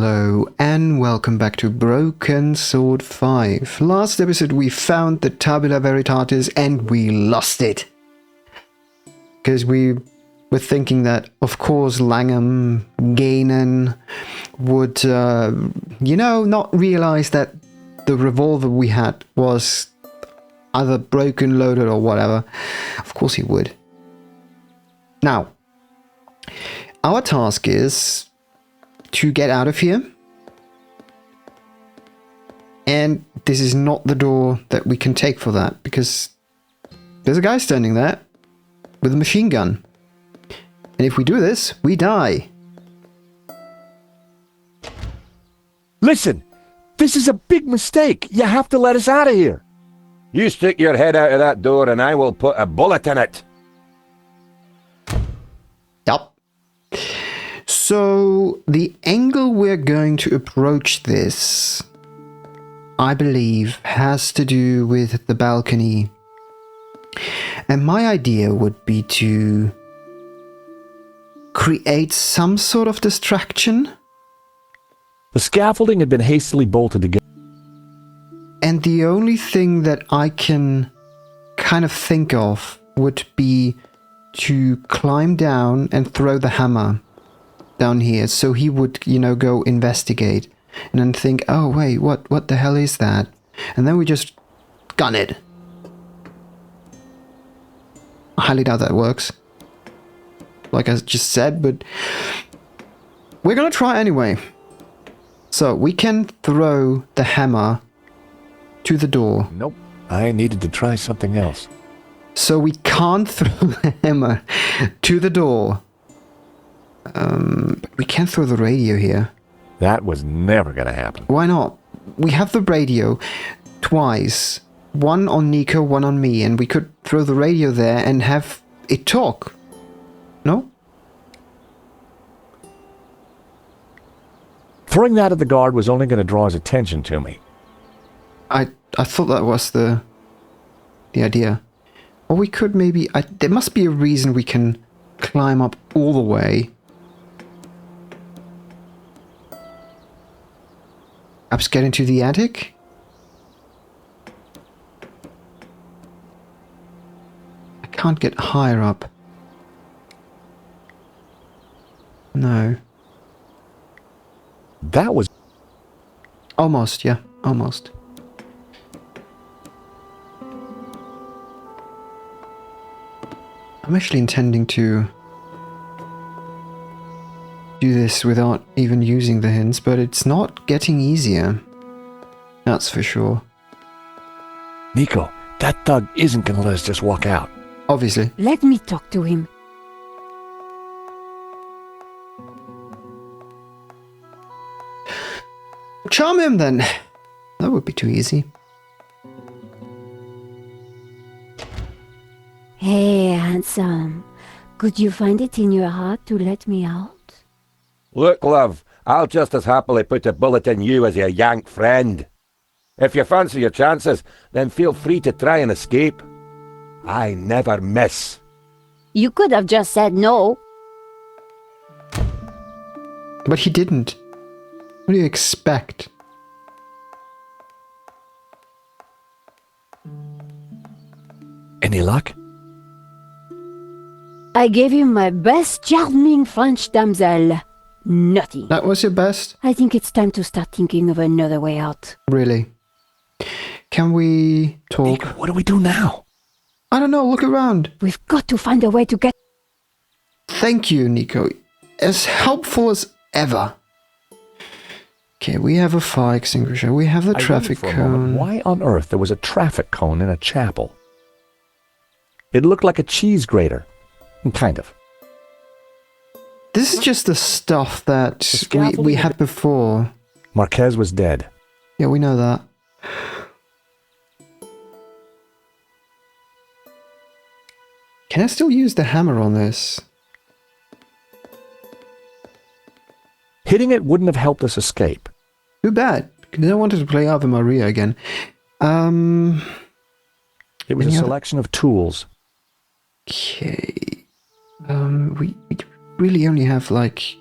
Hello and welcome back to Broken Sword 5. Last episode we found the Tabula Veritatis and we lost it. Because we were thinking that, of course, Langham, Ganon would, not realize that the revolver we had was either broken, loaded or whatever. Of course he would. Now, our task is to get out of here, and this is not the door that we can take for that, because there's a guy standing there with a machine gun, and if we do this, we die. Listen, this is a big mistake. You have to let us out of here. You stick your head out of that door and I will put a bullet in it. Yup. So, the angle we're going to approach this, I believe, has to do with the balcony. And my idea would be to create some sort of distraction. The scaffolding had been hastily bolted together. And the only thing that I can kind of think of would be to climb down and throw the hammer down here, so he would, go investigate and then think, oh wait, what the hell is that? And then we just gun it. I highly doubt that works, like I just said, but we're gonna try anyway. So we can throw the hammer to the door. Nope, I needed to try something else. So we can't throw the hammer to the door. But we can throw the radio here. That was never going to happen. Why not? We have the radio twice. One on Nico, one on me. And we could throw the radio there and have it talk. No? Throwing that at the guard was only going to draw his attention to me. I thought that was the idea. Or we could maybe... there must be a reason we can climb up all the way. Perhaps get into the attic? I can't get higher up. No. That was... Almost, yeah. Almost. I'm actually intending to do this without even using the hints, but it's not getting easier. That's for sure. Nico, that thug isn't going to let us just walk out. Obviously. Let me talk to him. Charm him then. That would be too easy. Hey, handsome. Could you find it in your heart to let me out? Look, love, I'll just as happily put a bullet in you as your yank friend. If you fancy your chances, then feel free to try and escape. I never miss. You could have just said no. But he didn't. What do you expect? Any luck? I gave him my best charming French damsel. Nothing. That was your best? I think it's time to start thinking of another way out. Really? Can we talk? Nico, what do we do now? I don't know, look around. We've got to find a way to get... Thank you, Nico. As helpful as ever. Okay, we have a fire extinguisher. We have the traffic I wondered for a moment cone. why on earth there was a traffic cone in a chapel? It looked like a cheese grater. Kind of. This is just the stuff that we scaffolding had before. Marquez was dead. Yeah, we know that. Can I still use the hammer on this? Hitting it wouldn't have helped us escape. Too bad. Because I wanted to play Ave Maria again. It was a Any other- selection of tools. Okay. We really only have like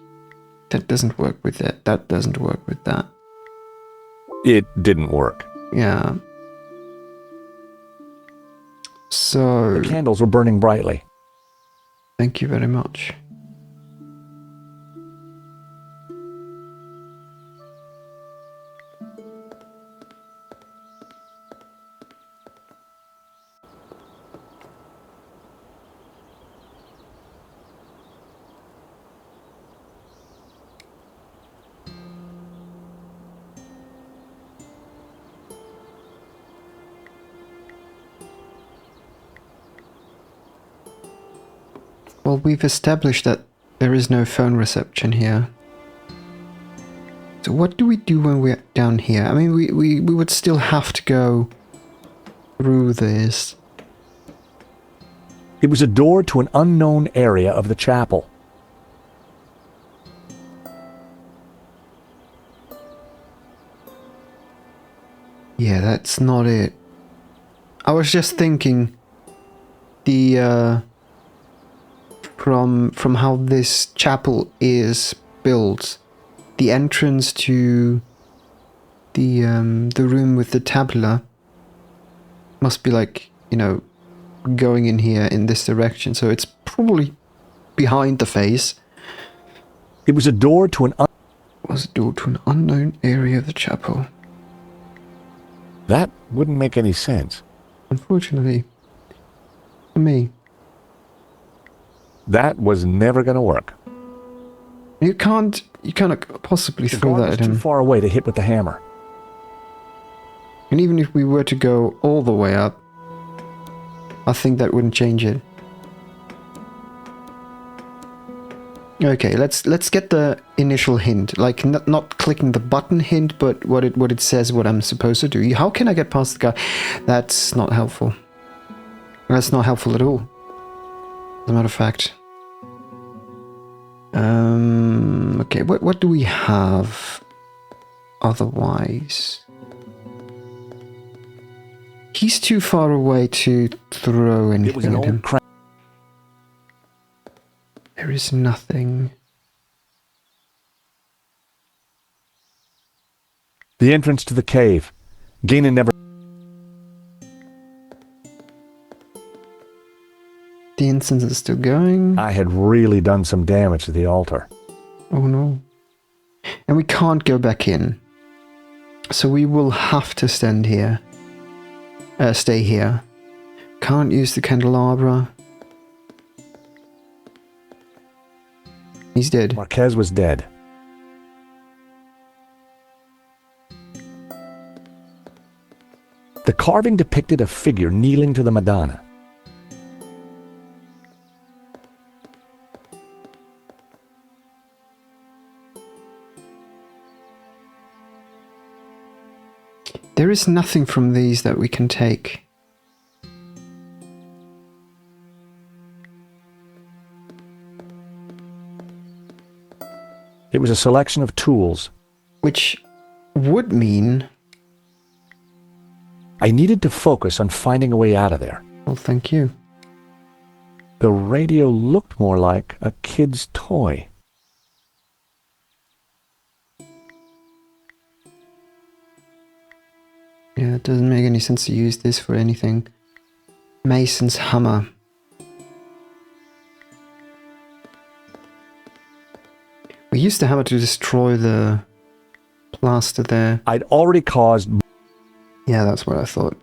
That doesn't work with that. That doesn't work with that. It didn't work. Yeah. So, The candles were burning brightly. thank you very much. Well, we've established that there is no phone reception here. So what do we do when we're down here? I mean, we would still have to go through this. It was a door to an unknown area of the chapel. Yeah, that's not it. I was just thinking the from how this chapel is built, the entrance to the room with the tabula must be like, you know, going in here in this direction, so it's probably behind the face. It was a door to Was a door to an unknown area of the chapel. That wouldn't make any sense. Unfortunately, for me. That was never going to work. You cannot possibly The throw guard that was at too him. far away to hit with the hammer. And even if we were to go all the way up, I think that wouldn't change it. Okay, let's get the initial hint, like not clicking the button hint, but what it says what I'm supposed to do. How can I get past the guy? That's not helpful. That's not helpful at all. As a matter of fact. Okay, what do we have otherwise? He's too far away to throw It was anything an at him. old crank. There is nothing. The entrance to the cave. Gaina never... The incense is still going. I had really done some damage to the altar. Oh no. And we can't go back in. So we will have to stand here. Stay here. Can't use the candelabra. He's dead. Marquez was dead. The carving depicted a figure kneeling to the Madonna. There is nothing from these that we can take. It was a selection of tools. Which would mean... I needed to focus on finding a way out of there. Well, thank you. The radio looked more like a kid's toy. Yeah, it doesn't make any sense to use this for anything. Mason's hammer. We used the hammer to destroy the plaster there. I'd already caused... Yeah, that's what I thought.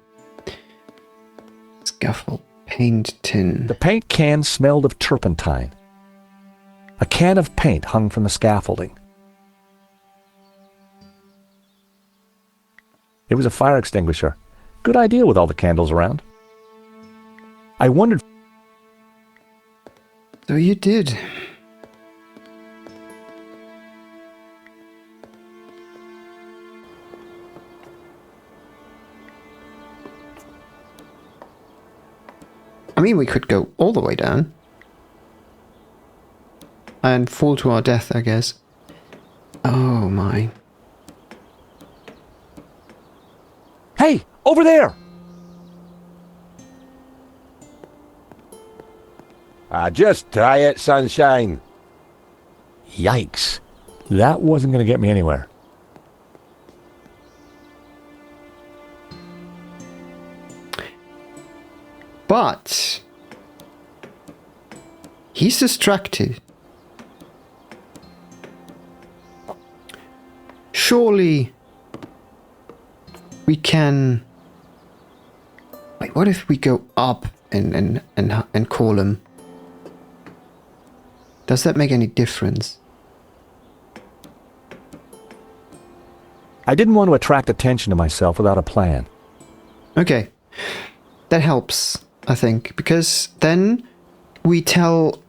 Scaffold. Paint tin. The paint can smelled of turpentine. A can of paint hung from the scaffolding. It was a fire extinguisher. Good idea with all the candles around. I wondered... So you did. I mean, we could go all the way down. And fall to our death, I guess. Oh my. Hey, over there! Just try it, sunshine. Yikes. That wasn't going to get me anywhere. But he's distracted. Surely we can. Wait, what if we go up and call him? Does that make any difference? I didn't want to attract attention to myself without a plan. Okay, that helps, I think, because then we tell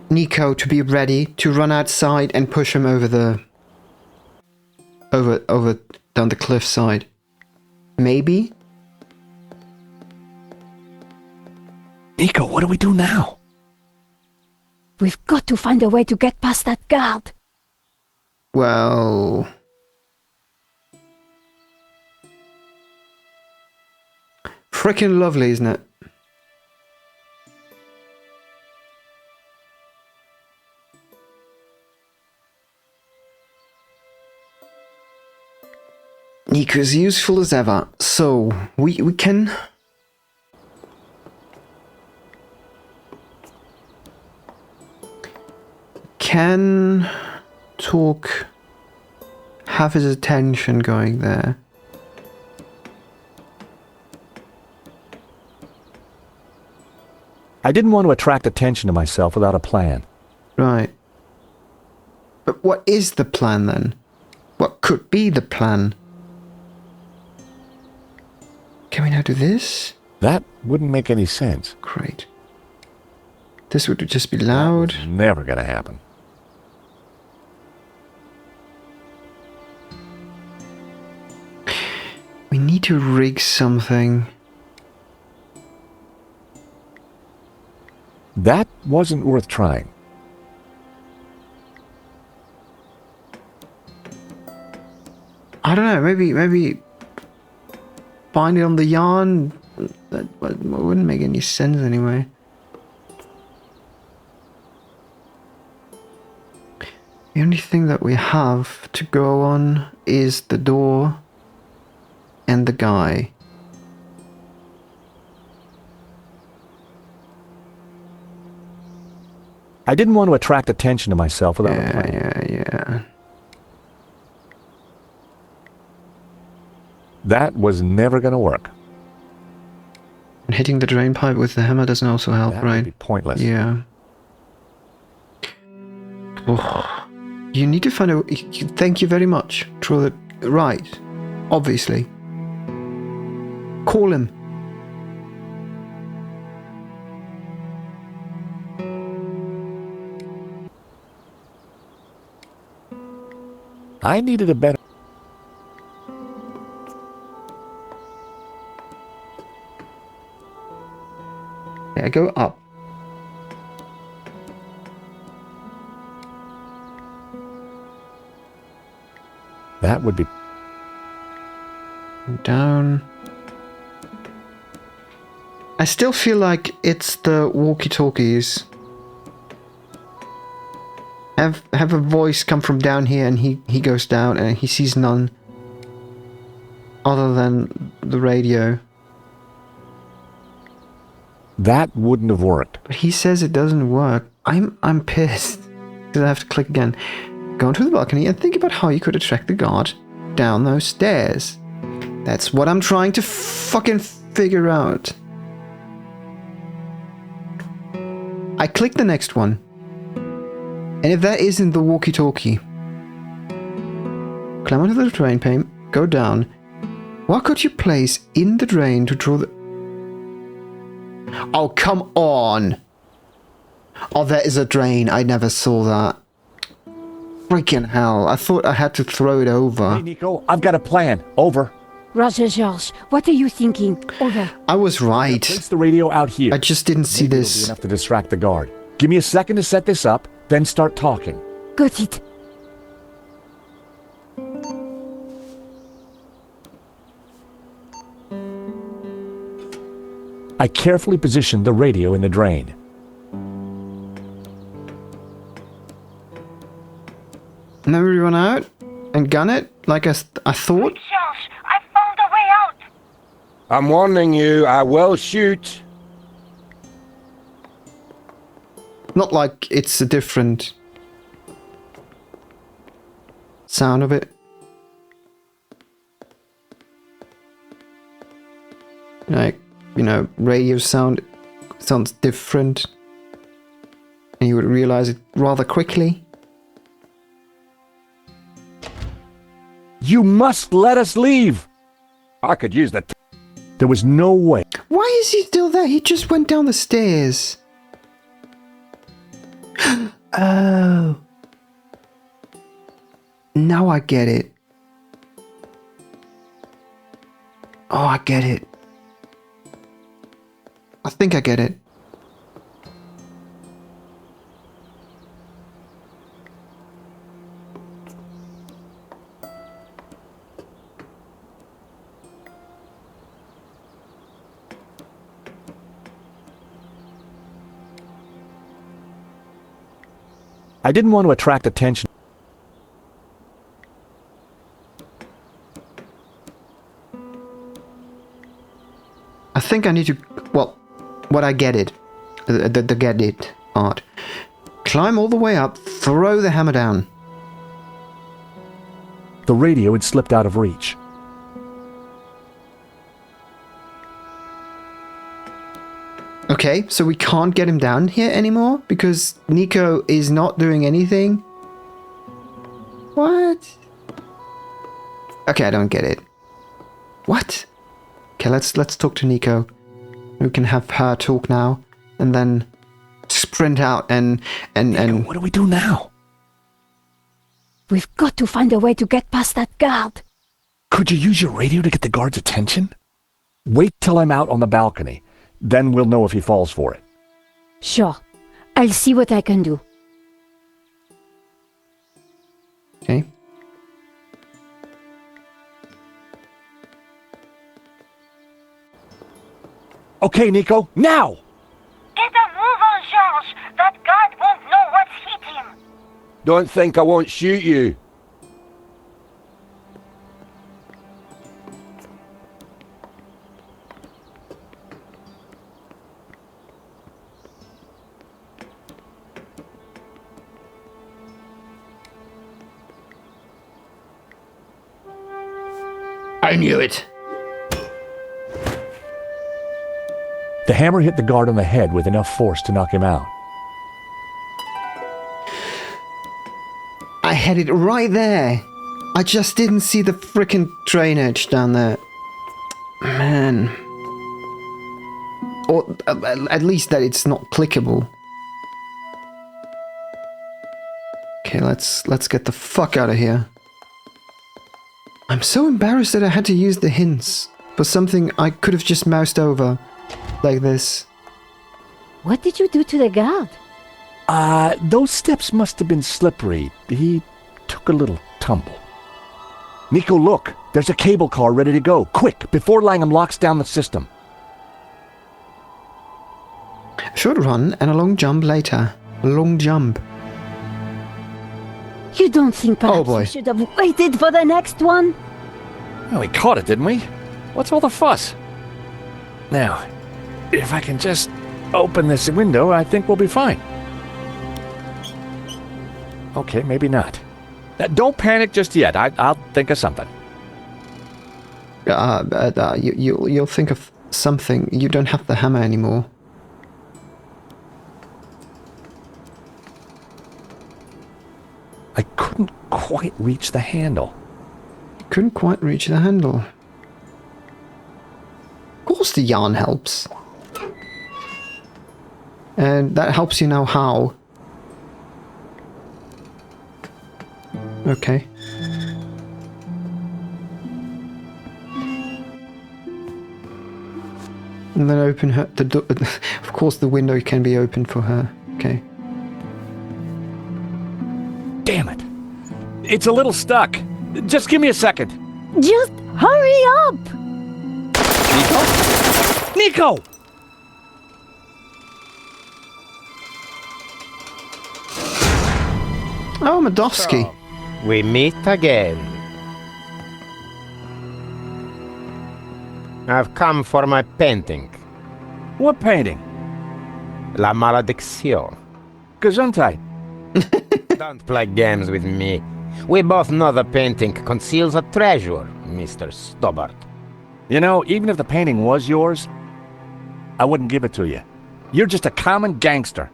Nico to be ready to run outside and push him over down the cliffside. Maybe? Nico, what do we do now? We've got to find a way to get past that guard. Well... Frickin' lovely, isn't it? Nico's useful as ever, so we can... Can talk, have his attention going there. I didn't want to attract attention to myself without a plan. Right. But what is the plan then? What could be the plan? Can we now do this? That wouldn't make any sense. Great. This would just be loud. Never going to happen. We need to rig something. That wasn't worth trying. I don't know, maybe find it on the yarn. That wouldn't make any sense anyway. The only thing that we have to go on is the door and the guy. I didn't want to attract attention to myself without a plan. Yeah. That was never going to work. And hitting the drain pipe with the hammer doesn't also help, That would right? be pointless. Yeah. Oh. You need to find a... Thank you very much. Draw the... Right. Obviously. Call him. I needed a better... Yeah, go up. That would be... Down. I still feel like it's the walkie-talkies. Have a voice come from down here and he goes down and he sees none other than the radio. That wouldn't have worked. But he says it doesn't work. I'm pissed. Because I have to click again. Go onto the balcony and think about how you could attract the guard down those stairs. That's what I'm trying to fucking figure out. I click the next one. And if that isn't the walkie-talkie, climb onto the drain pipe, go down. What could you place in the drain to draw the... Oh, come on! Oh, there is a drain. I never saw that. Freaking hell. I thought I had to throw it over. Hey, Nico, I've got a plan. Over. Roger, Georges, what are you thinking? Over. I was right. Place the radio out here. I just didn't see Maybe it'll this. be enough to distract the guard. Give me a second to set this up, then start talking. Got it. I carefully positioned the radio in the drain. And then we run out and gun it like I thought. Charles, I found a way out. I'm warning you, I will shoot. Not like it's a different sound of it. Like, you know, radio sounds different. And you would realize it rather quickly. You must let us leave. I could use the... There was no way. Why is he still there? He just went down the stairs. Oh. Now I get it. Oh, I get it. I think I get it. I didn't want to attract attention. I think I need to, well, what I get it, the get it part. Climb all the way up, throw the hammer down. The radio had slipped out of reach. Okay, so we can't get him down here anymore because Nico is not doing anything. What? Okay, I don't get it. What? Okay, let's talk to Nico. We can have her talk now, and then sprint out and What do we do now? We've got to find a way to get past that guard. Could you use your radio to get the guard's attention? Wait till I'm out on the balcony. Then we'll know if he falls for it. Sure. I'll see what I can do. Okay. Okay, Nico, now! Get a move on, Charles. That guard won't know what's hit him. Don't think I won't shoot you. I knew it. The hammer hit the guard on the head with enough force to knock him out. I had it right there. I just didn't see the frickin' drainage down there. Man. Or at least that it's not clickable. Okay, let's get the fuck out of here. I'm so embarrassed that I had to use the hints for something I could have just moused over. Like this. What did you do to the guard? Those steps must have been slippery. He took a little tumble. Nico, look! There's a cable car ready to go. Quick, before Langham locks down the system. Short run and a long jump later. A long jump. You don't think perhaps boy. we should have waited for the next one? Well, we caught it, didn't we? What's all the fuss? Now, if I can just open this window, I think we'll be fine. Okay, maybe not. Don't panic just yet. I'll think of something. You'll think of something. You don't have the hammer anymore. I couldn't quite reach the handle. You couldn't quite reach the handle. Of course the yarn helps. And that helps you know how. Okay. And then open the door. Of course the window can be opened for her. Okay. Damn it. It's a little stuck. Just give me a second. Just hurry up! Nico? Nico! Oh, Madovsky. We meet again. I've come for my painting. What painting? La Malédiction. Gesundheit. Don't play games with me. We both know the painting conceals a treasure, Mr. Stobbart. You know, even if the painting was yours, I wouldn't give it to you. You're just a common gangster.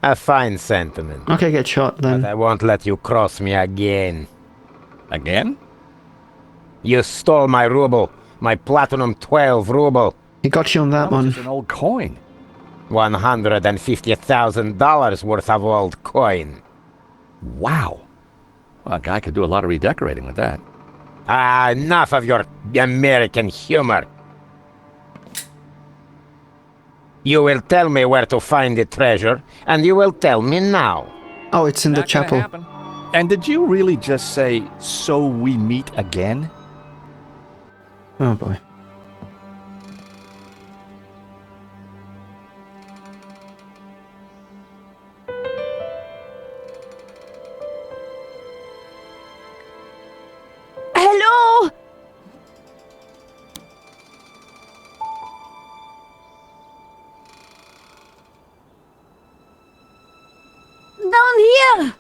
A fine sentiment. Okay, get shot But then. I won't let you cross me again. Again? You stole my ruble. My Platinum 12 ruble. He got you on that That was one. just an old coin. $150,000 worth of old coin. Wow. Well, a guy could do a lot of redecorating with that. Ah, enough of your American humor. You will tell me where to find the treasure, and you will tell me now. Oh, it's in the Not gonna chapel. happen. And did you really just say, so we meet again? Oh boy. Hello? Down here!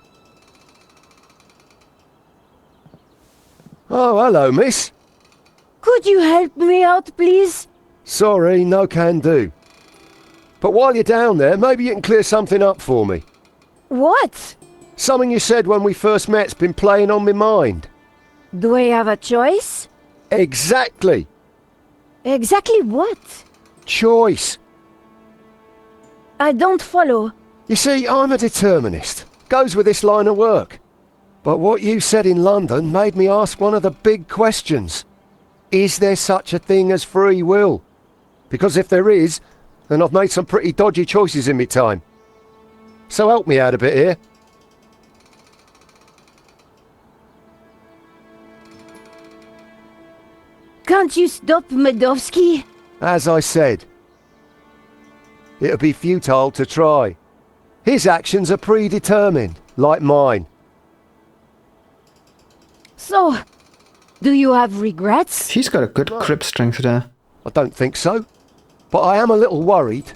Oh, hello, miss. Could you help me out, please? Sorry, no can do. But while you're down there, maybe you can clear something up for me. What? Something you said when we first met's been playing on my mind. Do I have a choice? Exactly. Exactly what? Choice. I don't follow. You see, I'm a determinist. Goes with this line of work. But what you said in London made me ask one of the big questions. Is there such a thing as free will? Because if there is, then I've made some pretty dodgy choices in my time. So help me out a bit here. Can't you stop Medovsky? As I said, it would be futile to try. His actions are predetermined, like mine. So, do you have regrets? He's got a good grip strength there. I don't think so. But I am a little worried.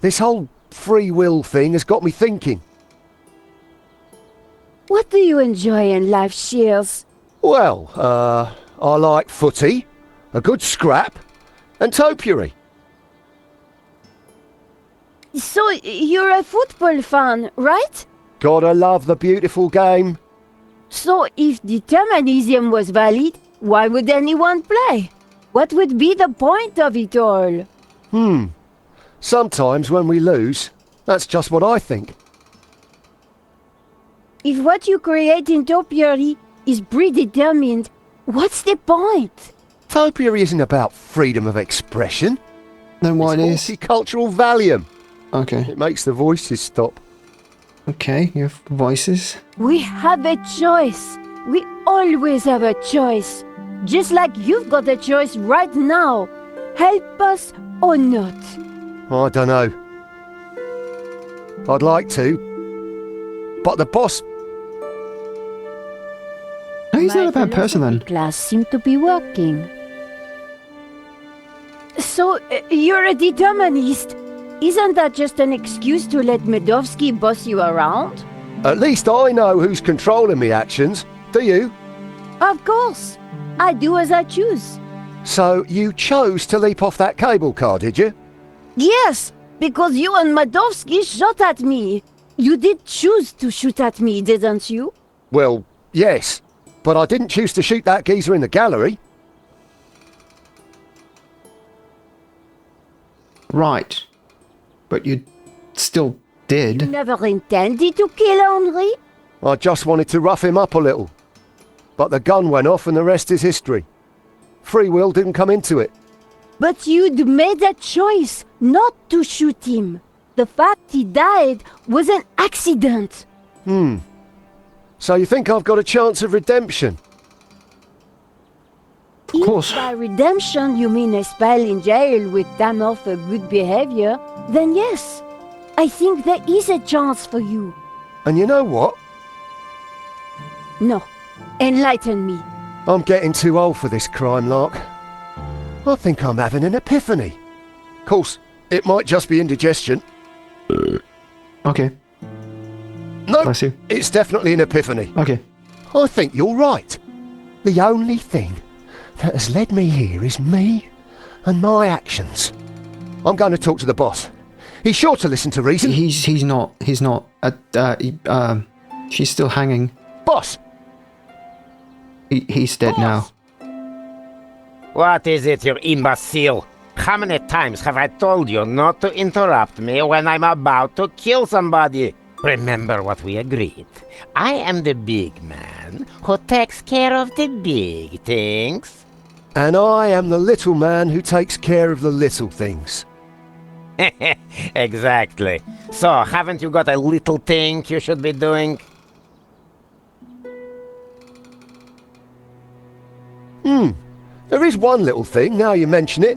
This whole free will thing has got me thinking. What do you enjoy in life, Shears? Well, I like footy, a good scrap, and topiary. So, you're a football fan, right? Gotta love the beautiful game. So, if determinism was valid, why would anyone play? What would be the point of it all? Sometimes when we lose, that's just what I think. If what you create in topiary is predetermined, what's the point? Topiary isn't about freedom of expression. Then what It's is? multicultural Valium. Okay. It makes the voices stop. Okay, you have voices. We have a choice. We always have a choice. Just like you've got a choice right now. Help us or not. I don't know. I'd like to. But the boss... No, he's My not a bad person philosophy then. class seemed to be working. So, you're a determinist. Isn't that just an excuse to let Medovsky boss you around? At least I know who's controlling me actions. Do you? Of course. I do as I choose. So you chose to leap off that cable car, did you? Yes, because you and Medovsky shot at me. You did choose to shoot at me, didn't you? Well, yes. But I didn't choose to shoot that geezer in the gallery. Right. But you still You did. never intended to kill Henri? I just wanted to rough him up a little. But the gun went off and the rest is history. Free will didn't come into it. But you'd made a choice not to shoot him. The fact he died was an accident. So you think I've got a chance of redemption? Of course. If by redemption you mean a spell in jail with time off for good behavior, then yes, I think there is a chance for you. And you know what? No. Enlighten me. I'm getting too old for this crime lark. I think I'm having an epiphany. Of course, it might just be indigestion. Okay. No, Bless you. it's definitely an epiphany. Okay. I think you're right. The only thing that has led me here is me and my actions. I'm going to talk to the boss. He's sure to listen to reason. He's not. She's still hanging. Boss! He's dead now. What is it, you imbecile? How many times have I told you not to interrupt me when I'm about to kill somebody? Remember what we agreed. I am the big man who takes care of the big things. And I am the little man who takes care of the little things. Exactly. So, haven't you got a little thing you should be doing? There is one little thing, now you mention it.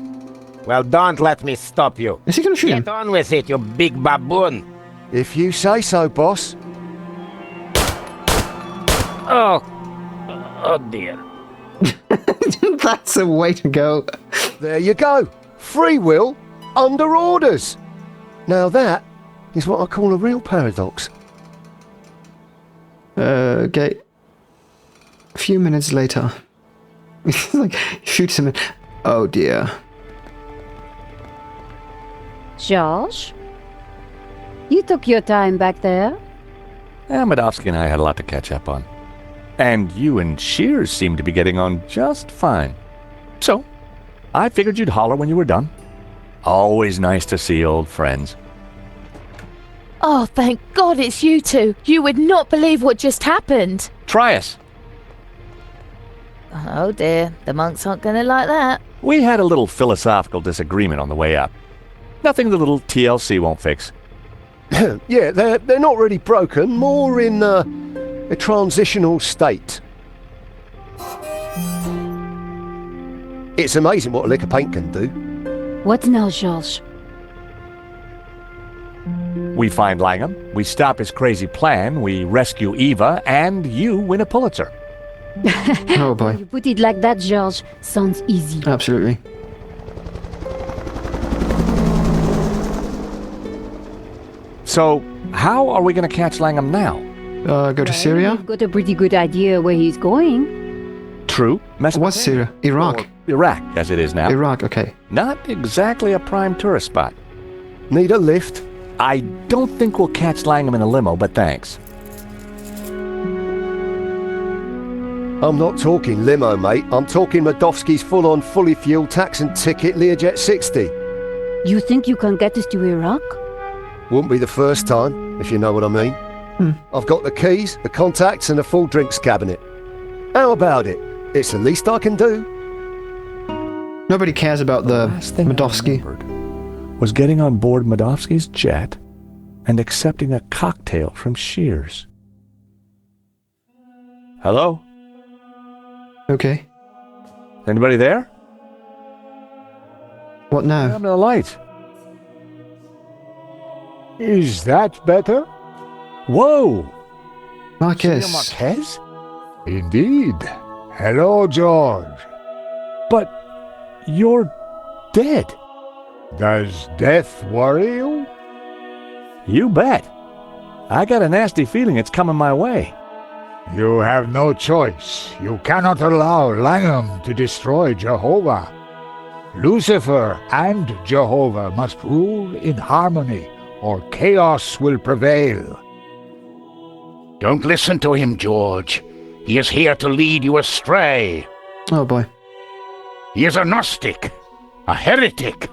Well, don't let me stop you. Is he gonna shoot him? Get on with it, you big baboon. If you say so, boss. Oh. Oh dear. That's a way to go. There you go. Free will under orders. Now that is what I call a real paradox. Okay. A few minutes later. It's like, shoots him. Oh dear. George? You took your time back there. Medovsky and I had a lot to catch up on. And you and Shears seem to be getting on just fine. So, I figured you'd holler when you were done. Always nice to see old friends. Oh, thank God it's you two. You would not believe what just happened. Try us. Oh dear, the monks aren't going to like that. We had a little philosophical disagreement on the way up. Nothing the little TLC won't fix. Yeah, they're not really broken, more in a transitional state. It's amazing what a lick of paint can do. What now, George? We find Langham, we stop his crazy plan, we rescue Eva, and you win a Pulitzer. Oh boy. You put it like that, George. Sounds easy. Absolutely. So, how are we going to catch Langham now? Go to Syria? You've got a pretty good idea where he's going. True. What's Syria? Iraq. Or Iraq, as it is now. Iraq, okay. Not exactly a prime tourist spot. Need a lift? I don't think we'll catch Langham in a limo, but thanks. I'm not talking limo, mate. I'm talking Medovsky's full-on, fully fueled tax and ticket Learjet 60. You think you can get us to Iraq? Wouldn't be the first time, if you know what I mean. I've got the keys, the contacts, and a full drinks cabinet. How about it? It's the least I can do. Nobody cares about the Last thing I Medovsky. remembered was getting on board Medovsky's jet and accepting a cocktail from Shears. Hello? Okay. Anybody there? What now? Come to the light. Is that better? Whoa! Marquez. Marquez? Indeed. Hello, George. But you're dead. Does death worry you? You bet. I got a nasty feeling it's coming my way. You have no choice. You cannot allow Langham to destroy Jehovah. Lucifer and Jehovah must rule in harmony, or chaos will prevail. Don't listen to him, George. He is here to lead you astray. Oh boy. He is a Gnostic, a heretic.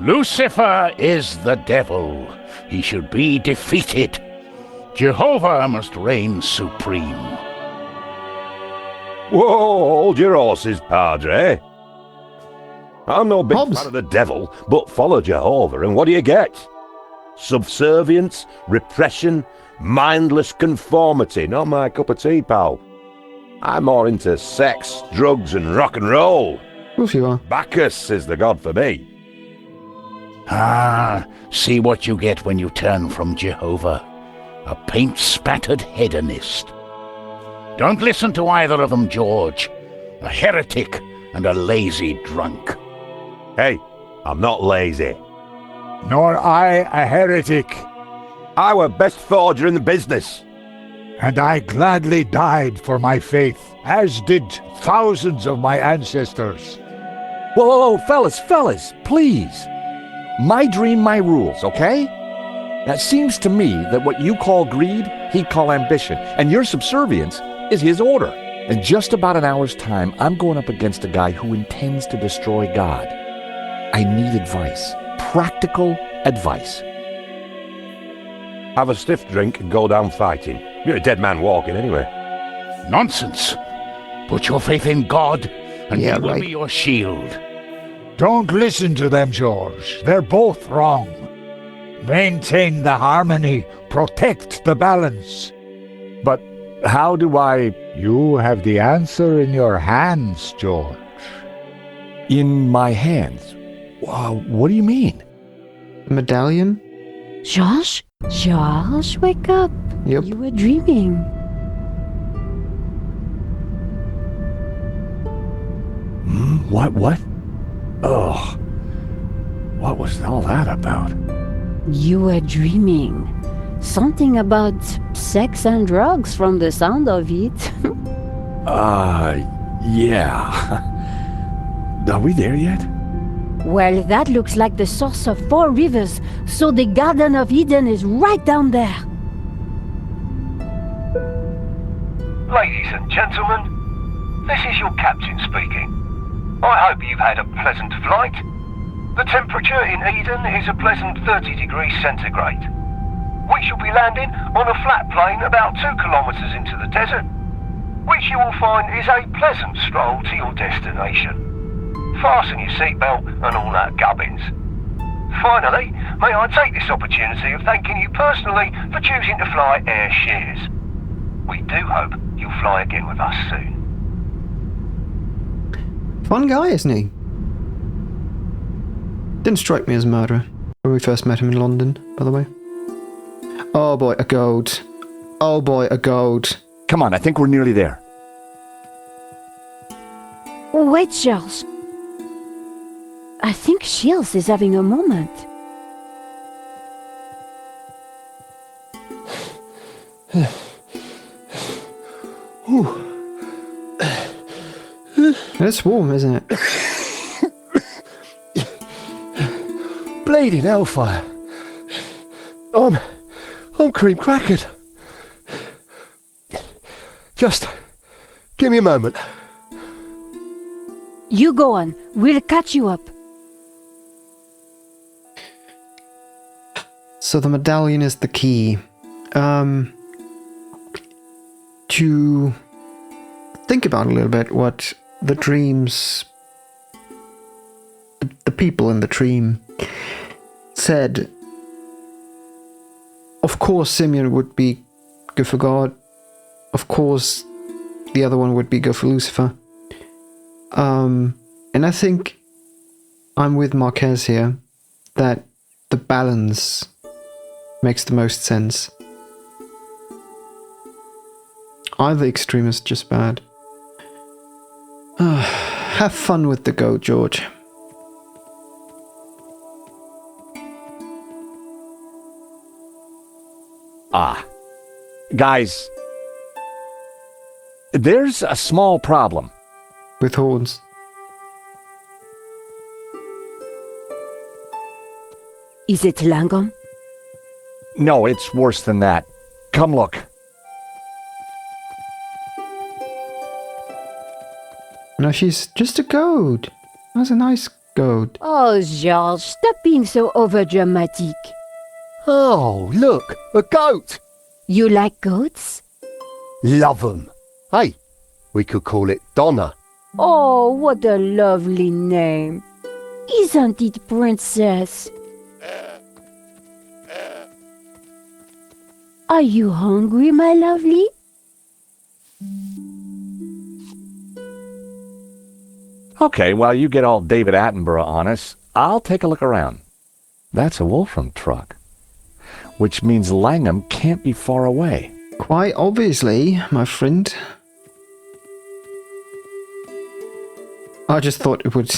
Lucifer is the devil. He should be defeated. Jehovah must reign supreme. Whoa, hold your horses, Padre. I'm no big Hobbs. fan of the devil, but follow Jehovah, and what do you get? Subservience, repression, mindless conformity. Not my cup of tea, pal. I'm more into sex, drugs, and rock and roll. Of course you are. Bacchus is the god for me. Ah, see what you get when you turn from Jehovah. A paint-spattered hedonist. Don't listen to either of them, George. A heretic and a lazy drunk. Hey, I'm not lazy. Nor I a heretic, I were best forger in the business. and I gladly died for my faith, as did thousands of my ancestors. Whoa, fellas, please. My dream, my rules, okay? Now, it seems to me that what you call greed, he'd call ambition, and your subservience is his order. In just about an hour's time, I'm going up against a guy who intends to destroy God. I need advice. Practical advice. Have a stiff drink and go down fighting. You're a dead man walking anyway. Nonsense. Put your faith in God, and Yeah, He will right. be your shield. Don't listen to them, George. They're both wrong. Maintain the harmony. Protect the balance. But how do I... You have the answer in your hands, George. In my hands? What do you mean? Medallion? George? George, wake up. Yep. You were dreaming. What? Oh. What was all that about? You were dreaming. Something about sex and drugs from the sound of it. Yeah. Are we there yet? Well, that looks like the source of 4 rivers, so the Garden of Eden is right down there. Ladies and gentlemen, this is your captain speaking. I hope you've had a pleasant flight. The temperature in Eden is a pleasant 30 degrees centigrade. We shall be landing on a flat plain about 2 kilometres into the desert, which you will find is a pleasant stroll to your destination. Fasten your seatbelt and all that gubbins. Finally, may I take this opportunity of thanking you personally for choosing to fly Air Shears. We do hope you'll fly again with us soon. Fun guy, isn't he? Didn't strike me as a murderer when we first met him in London, by the way. Oh boy, a goat. Oh boy, a goat. Come on, I think we're nearly there. Wait, Charles. I think Shields is having a moment. It's warm, isn't it? Bleeding hellfire. I'm cream crackered. Just give me a moment. You go on. We'll catch you up. So the medallion is the key. To think about a little bit what the dreams, the people in the dream said. Of course Simeon would be good for God. Of course the other one would be good for Lucifer. And I think I'm with Marquez here, that the balance makes the most sense. Either extreme is just bad. Have fun with the goat, George. Guys, there's a small problem. With horns. Is it Langam? No, it's worse than that. Come look. No, she's just a goat. That's a nice goat. Oh, George, stop being so overdramatic. Oh, look, a goat. You like goats? Love 'em. Hey, we could call it Donna. Oh, what a lovely name. Isn't it, Princess? Are you hungry, my lovely? Okay, while you get all David Attenborough on us, I'll take a look around. That's a Wolfram truck, which means Langham can't be far away. Quite obviously, my friend. I just thought it would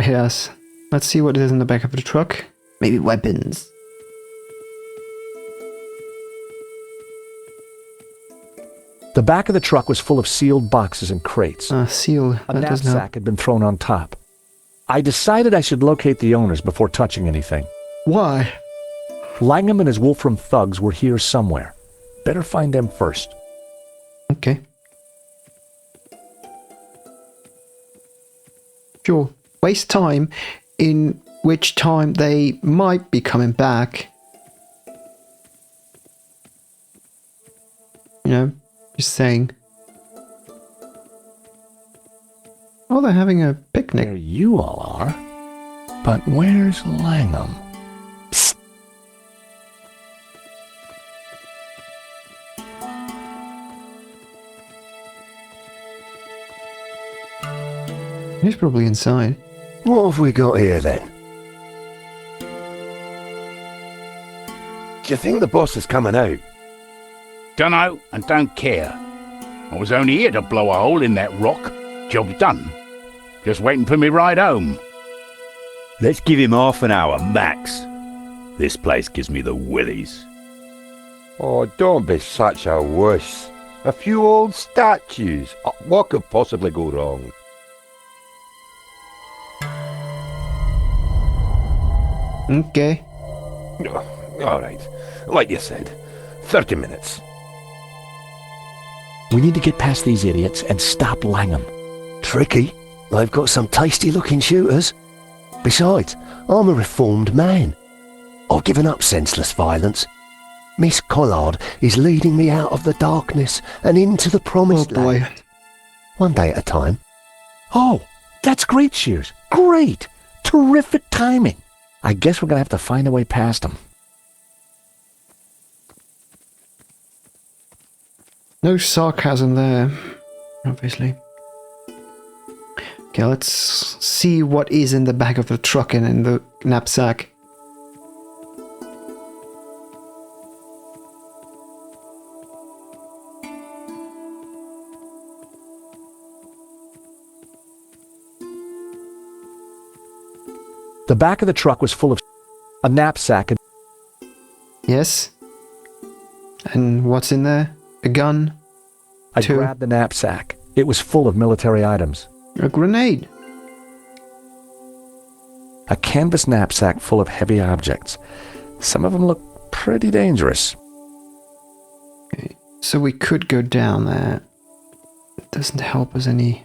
hit us. Let's see what it is in the back of the truck. Maybe weapons. The back of the truck was full of sealed boxes and crates. Seal. A That doesn't help. knapsack had been thrown on top. I decided I should locate the owners before touching anything. Why? Langham and his Wolfram thugs were here somewhere. Better find them first. Okay. Sure. Waste time, in which time they might be coming back. You know, just saying. Oh, they're having a picnic. There you all are. But where's Langham? Psst. He's probably inside. What have we got here then? Do you think the boss is coming out? Dunno and don't care. I was only here to blow a hole in that rock. Job done. Just waiting for me ride home. Let's give him half an hour, max. This place gives me the willies. Oh, don't be such a wuss. A few old statues. What could possibly go wrong? Okay. All right. Like you said, 30 minutes. We need to get past these idiots and stop Langham. Tricky. They've got some tasty looking shooters. Besides, I'm a reformed man. I've given up senseless violence. Miss Collard is leading me out of the darkness and into the promised boy. land. One day at a time. Oh, that's great, Shears. Great. Terrific timing. I guess we're going to have to find a way past them. No sarcasm there, obviously. Okay, let's see what is in the back of the truck and in the knapsack. The back of the truck was full of a knapsack and... Yes? And what's in there? A gun? I Two. grabbed the knapsack. It was full of military items. A grenade? A canvas knapsack full of heavy objects. Some of them look pretty dangerous. Okay, so we could go down there. It doesn't help us any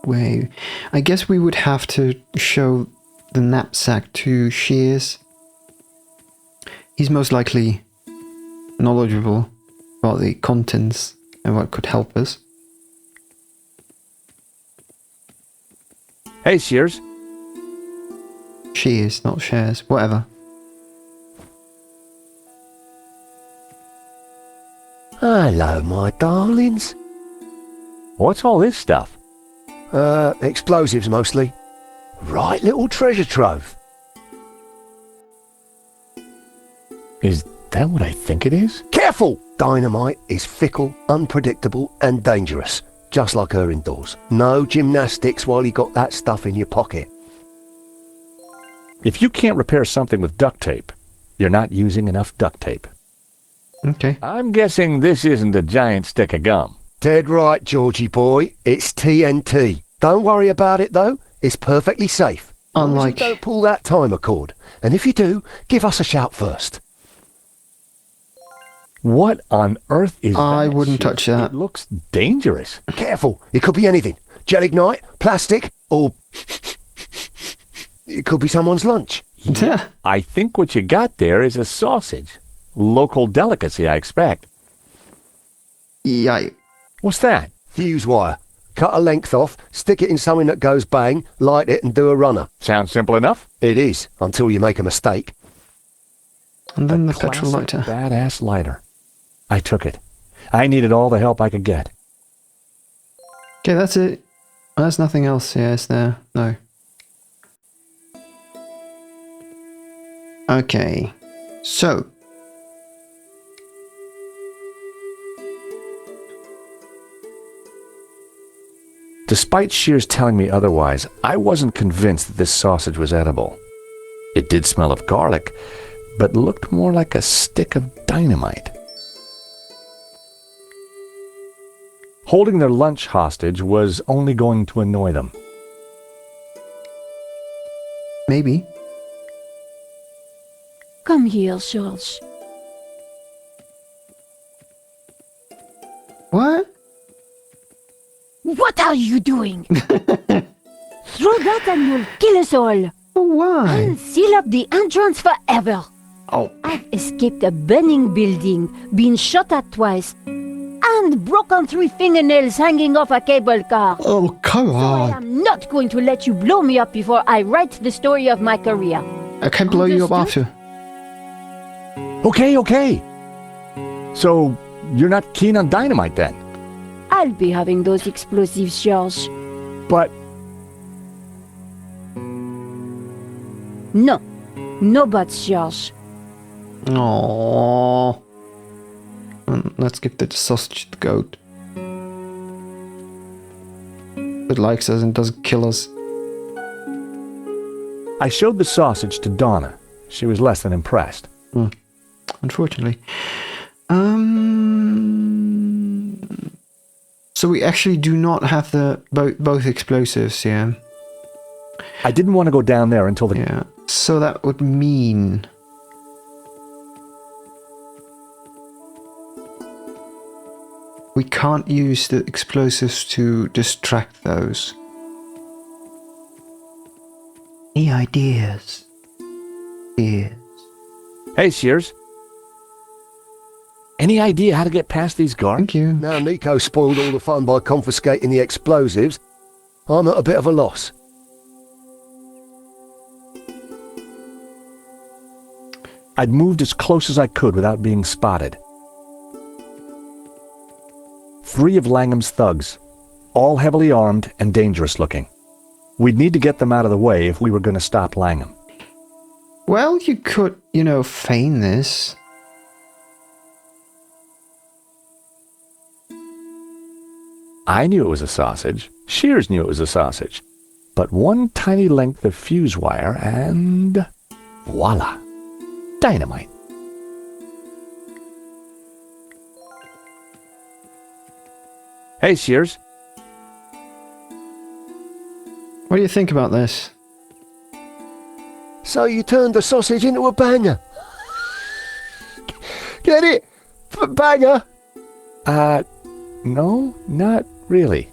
way. I guess we would have to show the knapsack to Shears. He's most likely knowledgeable about the contents and what could help us. Hey, Shears. Shears, not shares, whatever. Hello, my darlings. What's all this stuff? Explosives mostly. Right little treasure trove. Is that what I think it is? Careful! Dynamite is fickle, unpredictable, and dangerous. Just like her indoors. No gymnastics while you got that stuff in your pocket. If you can't repair something with duct tape, you're not using enough duct tape. Okay. I'm guessing this isn't a giant stick of gum. Dead right, Georgie boy. It's TNT. Don't worry about it, though. It's perfectly safe. Unlike... Don't pull that timer cord. And if you do, give us a shout first. What on earth is that? I wouldn't Shears? touch that. It looks dangerous. Careful. It could be anything. Gelignite, plastic, or... it could be someone's lunch. Yeah. I think what you got there is a sausage. Local delicacy, I expect. Yeah. What's that? Fuse wire. Cut a length off, stick it in something that goes bang, light it and do a runner. Sounds simple enough. It is, until you make a mistake. And then the Classic petrol lighter. Badass lighter. I took it. I needed all the help I could get. Okay, that's it. There's nothing else here, is there? No. Okay. So. Despite Shears telling me otherwise, I wasn't convinced that this sausage was edible. It did smell of garlic, but looked more like a stick of dynamite. Holding their lunch hostage was only going to annoy them. Maybe. Come here, George. What? What are you doing? Throw that and you'll kill us all. Why? And seal up the entrance forever. Oh. I've escaped a burning building, been shot at twice, and broken 3 fingernails hanging off a cable car. Oh, come I on. am not going to let you blow me up before I write the story of my career. I can blow you up Understood? after. Okay. So, you're not keen on dynamite then? I'll be having those explosives, George. But No. No buts, George. Aww. Let's give the sausage to the goat. It likes us and doesn't kill us. I showed the sausage to Donna. She was less than impressed. Unfortunately. So we actually do not have the both explosives, yeah. I didn't want to go down there until the... Yeah. So that would mean... we can't use the explosives to distract those. Any ideas? Yes. Hey, Shears. Any idea how to get past these guards? Thank you. Now Nico spoiled all the fun by confiscating the explosives. I'm at a bit of a loss. I'd moved as close as I could without being spotted. 3 of Langham's thugs, all heavily armed and dangerous looking. We'd need to get them out of the way if we were going to stop Langham. Well, you could, feign this. I knew it was a sausage. Shears knew it was a sausage. But one tiny length of fuse wire and... voila! Dynamite. Hey, Shears. What do you think about this? So you turned the sausage into a banger. Get it? Banger? No, not really.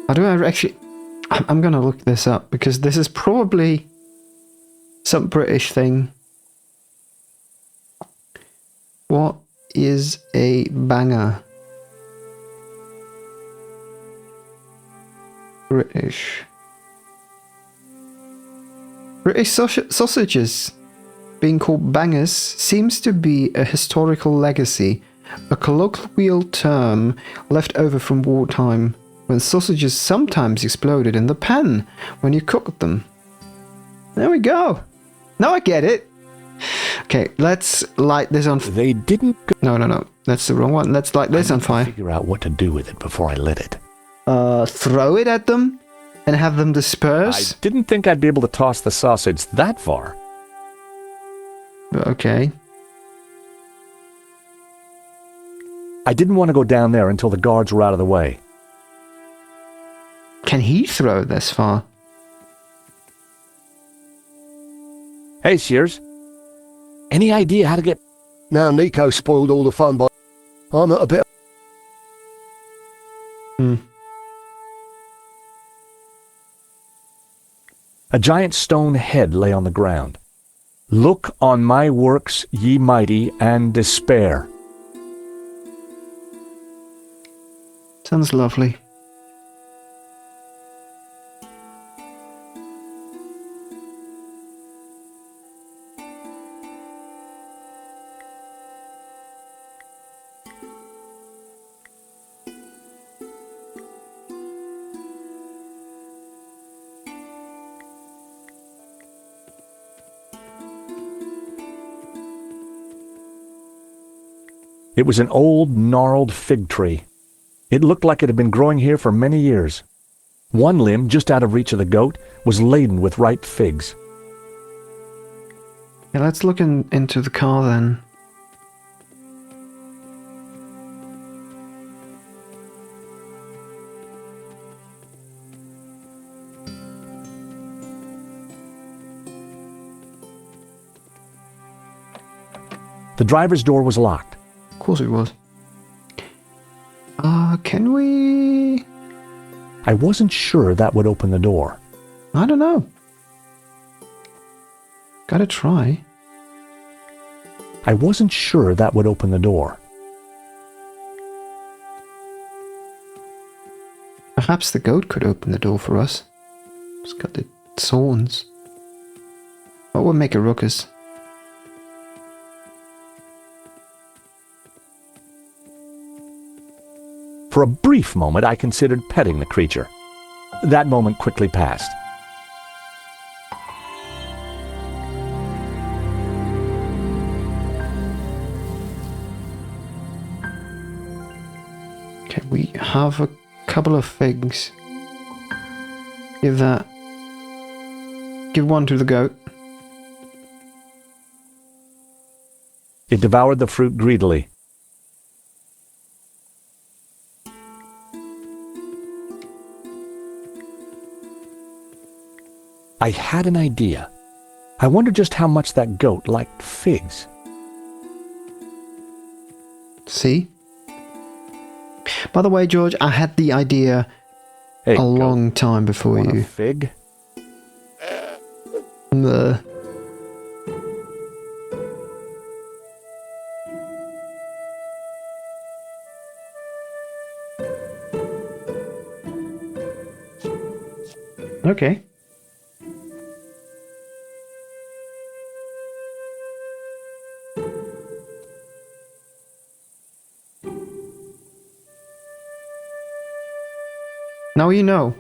How do I actually... I'm gonna look this up, because this is probably some British thing. What is a banger? British sausages being called bangers seems to be a historical legacy, a colloquial term left over from wartime, when sausages sometimes exploded in the pan when you cooked them. There we go. Now I get it. Okay, let's light this on. They didn't go... No. That's the wrong one. Let's light this on fire. Figure out what to do with it before I lit it. Throw it at them and have them disperse? I didn't think I'd be able to toss the sausage that far. Okay. I didn't want to go down there until the guards were out of the way. Can he throw this far? Hey, Shears. Any idea how to get... Now Nico spoiled all the fun by... I'm at a bit... A giant stone head lay on the ground. Look on my works, ye mighty, and despair. Sounds lovely. It was an old, gnarled fig tree. It looked like it had been growing here for many years. One limb, just out of reach of the goat, was laden with ripe figs. Yeah, let's look into the car then. The driver's door was locked. Of course it was. Can we... I wasn't sure that would open the door. I don't know. Gotta try. I wasn't sure that would open the door. Perhaps the goat could open the door for us. It's got the horns. What would make a ruckus? For a brief moment, I considered petting the creature. That moment quickly passed. Okay, we have a couple of figs. Give that. Give one to the goat. It devoured the fruit greedily. I had an idea. I wondered just how much that goat liked figs. See? By the way, George, I had the idea a long time before Want you. a fig? Okay. Now you know.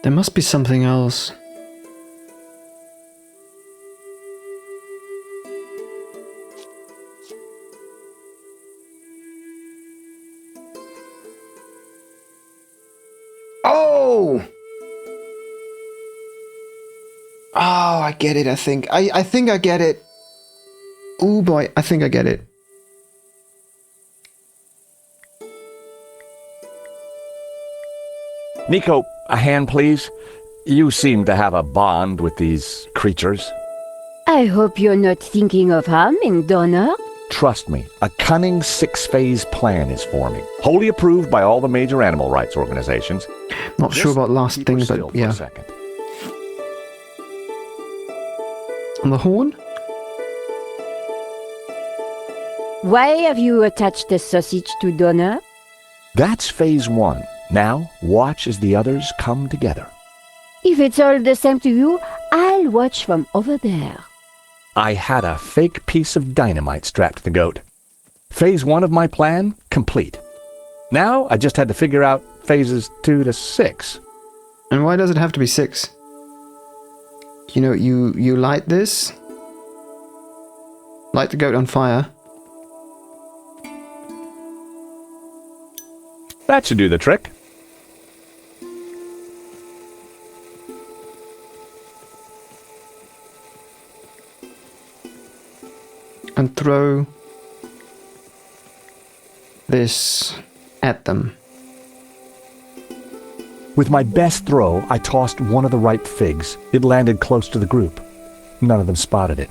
There must be something else. Oh! Oh, I get it, I think. I think I get it. Oh boy, I think I get it. Nico, a hand, please. You seem to have a bond with these creatures. I hope you're not thinking of harming Donna. Trust me, a cunning six-phase plan is forming, wholly approved by all the major animal rights organizations. Not sure about last thing, but yeah. On the horn? Why have you attached the sausage to Donna? That's phase one. Now, watch as the others come together. If it's all the same to you, I'll watch from over there. I had a fake piece of dynamite strapped to the goat. Phase one of my plan, complete. Now, I just had to figure out phases 2 to 6. And why does it have to be 6? You know, you light this. Light the goat on fire. That should do the trick. And throw this at them. With my best throw, I tossed one of the ripe figs. It landed close to the group. None of them spotted it.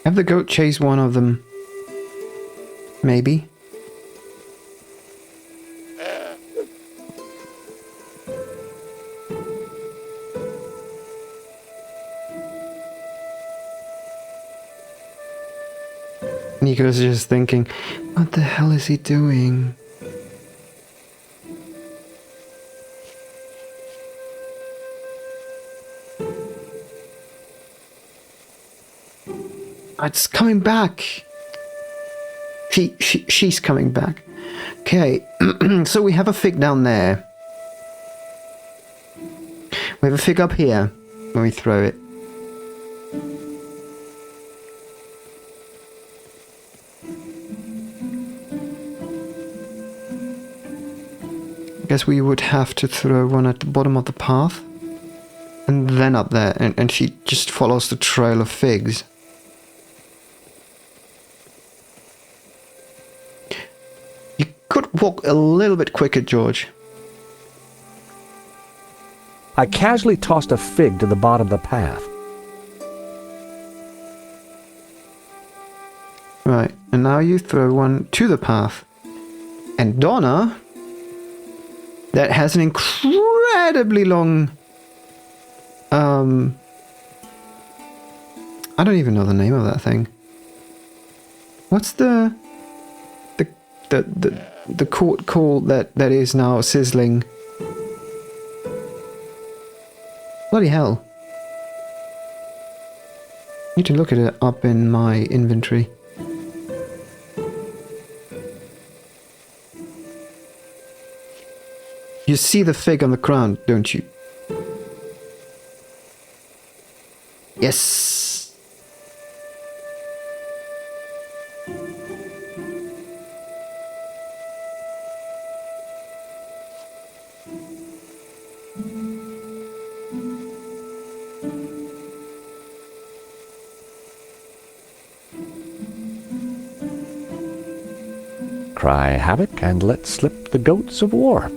Have the goat chase one of them. Maybe. Nico's just thinking, what the hell is he doing? It's coming back. She's coming back. Okay, so we have a fig down there. We have a fig up here when we throw it. I guess we would have to throw one at the bottom of the path. And then up there. And she just follows the trail of figs. You could walk a little bit quicker, George. I casually tossed a fig to the bottom of the path. Right, and now you throw one to the path. And Donna, that has an incredibly long... I don't even know the name of that thing. What's the court call that is now sizzling? Bloody hell. Need to look at it up in my inventory. You see the fig on the ground, don't you? Yes. Cry havoc and let slip the goats of war.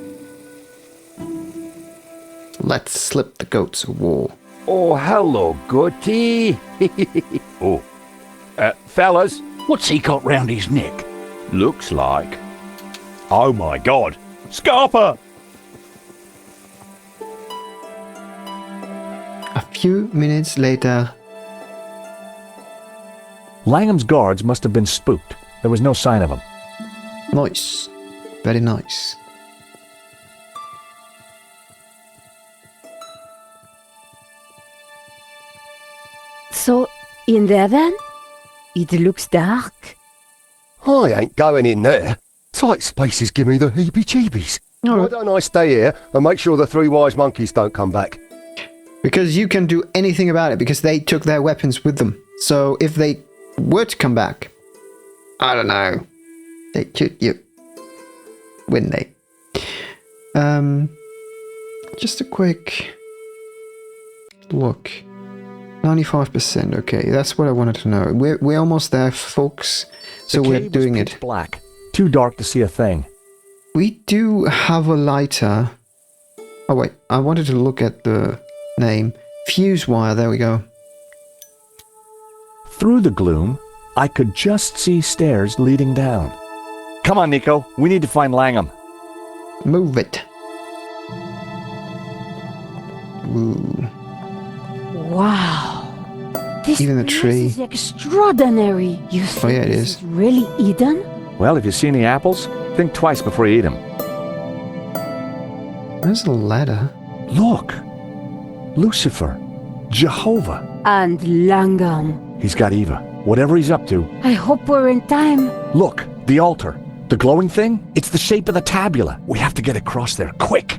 Let's slip the goats of war. Oh, hello, goatee. Oh, fellas, What's he got round his neck? Looks like. Oh my god! Scarpa! A few minutes later. Langham's guards must have been spooked. There was no sign of him. Nice. Very nice. So, in there then? It looks dark. I ain't going in there. Tight spaces give me the heebie-jeebies. Why don't I stay here and make sure the three wise monkeys don't come back? Because you can do anything about it, because they took their weapons with them. So if they were to come back, I don't know, they'd shoot you, wouldn't they? Just a quick look. 95%, okay, that's what I wanted to know. We're almost there, folks, so we're doing it. Black, too dark to see a thing. We do have a lighter. Oh wait, I wanted to look at the name. Fuse wire, there we go. Through the gloom, I could just see stairs leading down. Come on, Nico, we need to find Langham. Move it. Ooh. Wow. This Even the place tree. is extraordinary. You think Oh yeah, it this is. really Eden? Well, if you see any apples, think twice before you eat them. There's a ladder. Look! Lucifer. Jehovah. And Langham. He's got Eva. Whatever he's up to. I hope we're in time. Look, the altar. The glowing thing? It's the shape of the tabula. We have to get across there, quick!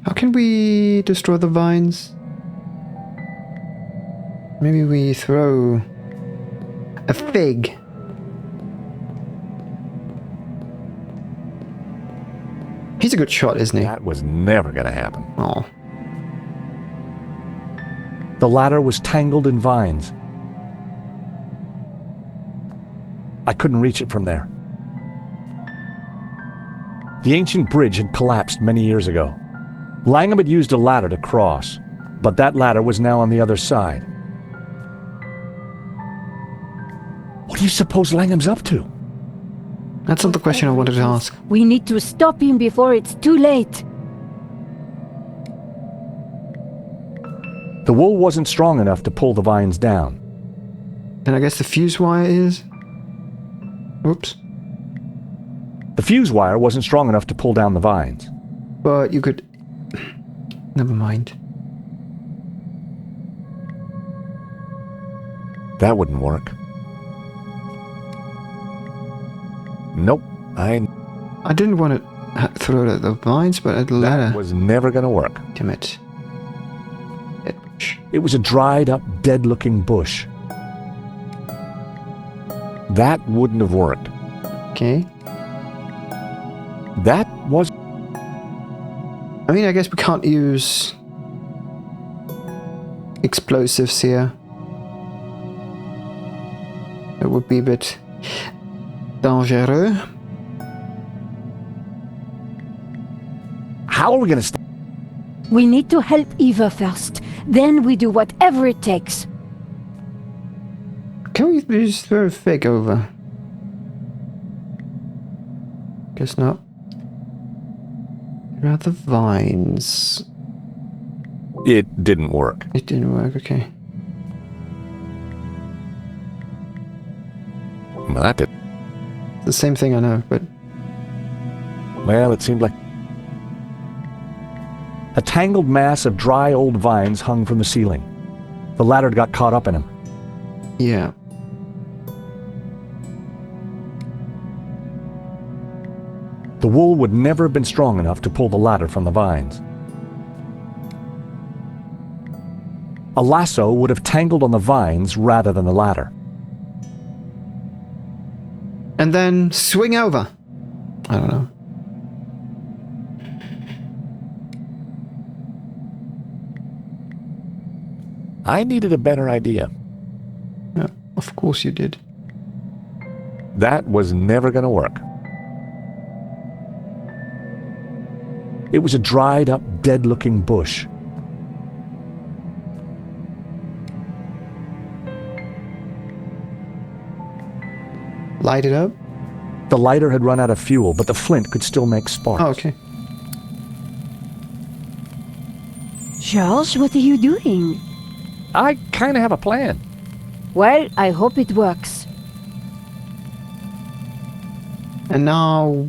How can we destroy the vines? Maybe we throw a fig. He's a good shot, isn't he? That was never gonna happen. Oh. The ladder was tangled in vines. I couldn't reach it from there. The ancient bridge had collapsed many years ago. Langham had used a ladder to cross, but that ladder was now on the other side. What do you suppose Langham's up to? That's not the question I wanted to ask. We need to stop him before it's too late. The wool wasn't strong enough to pull the vines down. And I guess the fuse wire is... Oops. The fuse wire wasn't strong enough to pull down the vines. But you could... Never mind. That wouldn't work. Nope. I didn't want to throw it at the vines, but at the ladder. That was never going to work. Damn it. It was a dried up, dead looking bush. That wouldn't have worked. Okay. That was... I mean, I guess we can't use explosives here. It would be a bit dangereux. How are we going to stop? We need to help Eva first. Then we do whatever it takes. Can we just throw a fig over? Guess not. Rather vines. It didn't work. It didn't work, okay. Well, that did. The same thing, I know, but... Well, it seemed like... A tangled mass of dry old vines hung from the ceiling. The ladder got caught up in him. Yeah. The wool would never have been strong enough to pull the ladder from the vines. A lasso would have tangled on the vines rather than the ladder. And then swing over. I don't know. I needed a better idea. Yeah, of course you did. That was never going to work. It was a dried up, dead-looking bush. Light it up? The lighter had run out of fuel, but the flint could still make sparks. Oh, okay. George, what are you doing? I kind of have a plan. Well, I hope it works. And now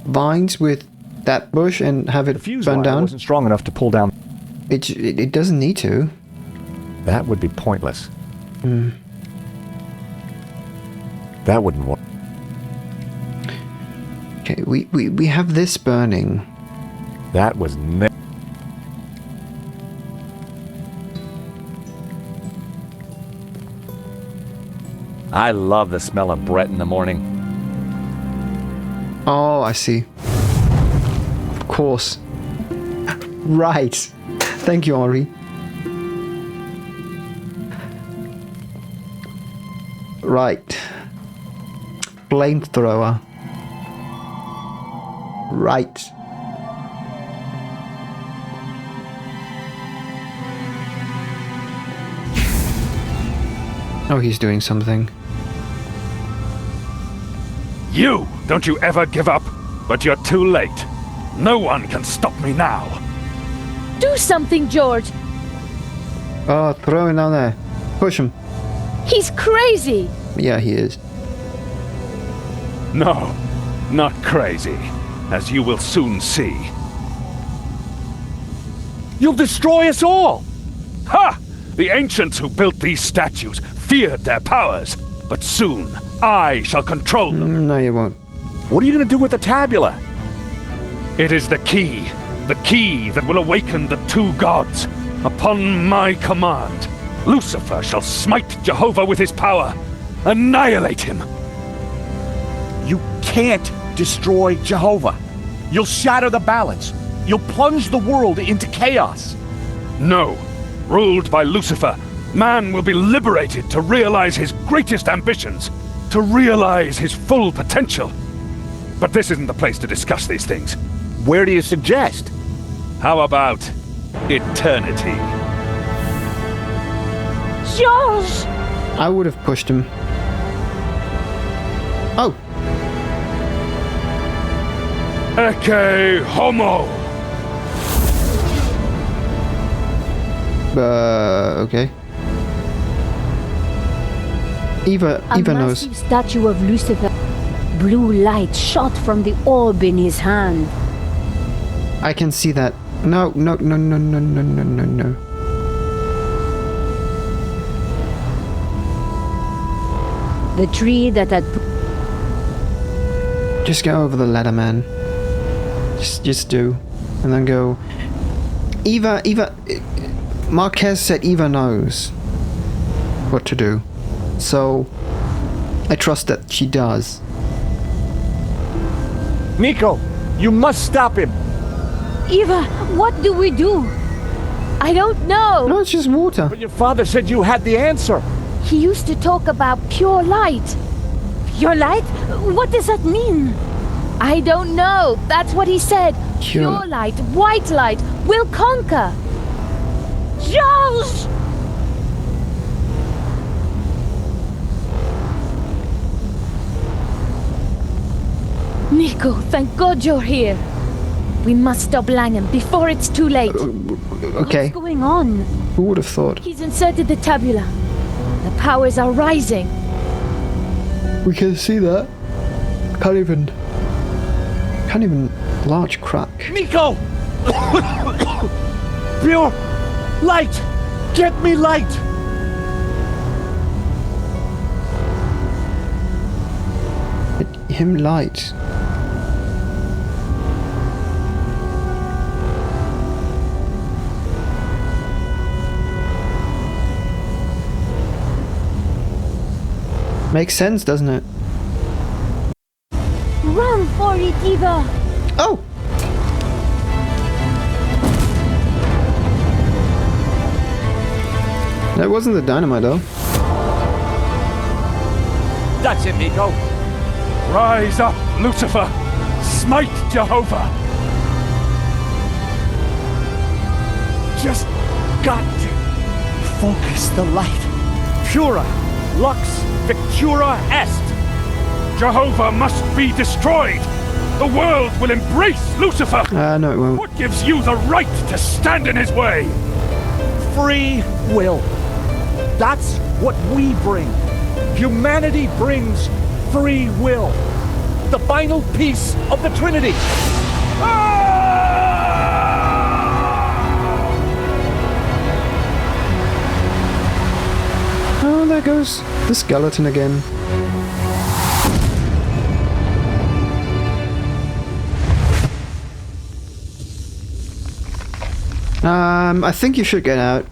vines with that bush and have it The fuse burn wire down? wasn't strong enough to pull down. It doesn't need to. That would be pointless. Hmm. That wouldn't work. Okay, we have this burning. That was I love the smell of Brett in the morning. Oh, I see. Of course. Right. Thank you, Henri. Right. Flamethrower. Right. Oh, he's doing something. You! Don't you ever give up! But you're too late. No one can stop me now. Do something, George! Oh, throw him down there. Push him. He's crazy! Yeah, he is. No, not crazy, as you will soon see. You'll destroy us all! Ha! The ancients who built these statues feared their powers, but soon I shall control them. No, you won't. What are you going to do with the tabula? It is the key that will awaken the two gods. Upon my command, Lucifer shall smite Jehovah with his power, annihilate him. You can't destroy Jehovah. You'll shatter the balance. You'll plunge the world into chaos. No. Ruled by Lucifer, man will be liberated to realize his greatest ambitions, to realize his full potential. But this isn't the place to discuss these things. Where do you suggest? How about eternity? George! I would have pushed him. Oh! Ecce homo! Okay. Eva A knows. massive statue of Lucifer. Blue light shot from the orb in his hand. I can see that. No, no, no, no, no, no, no, no, no. The tree that had... Just go over the ladder, man. Just do. And then go... Eva... Marquez said Eva knows what to do. So... I trust that she does. Nico, you must stop him. Eva, what do we do? I don't know. No, it's just water. But your father said you had the answer. He used to talk about pure light. Pure light? What does that mean? I don't know. That's what he said. Pure light, white light, will conquer. Georges! Nico, thank God you're here. We must stop Langham before it's too late. Okay. What's going on? Who would have thought? He's inserted the tabula. The powers are rising. We can see that. Can't even large crack. Nico! Pure light! Get me light! Get him light. Makes sense, doesn't it? Run for it, Eva! Oh! That wasn't the dynamite, though. That's it, Nico. Rise up, Lucifer! Smite Jehovah! Just got to focus the light. Pura, lux, victura est. Jehovah must be destroyed! The world will embrace Lucifer! No, it won't. What gives you the right to stand in his way? Free will. That's what we bring. Humanity brings free will. The final piece of the Trinity. Oh, there goes the skeleton again. I think you should get out.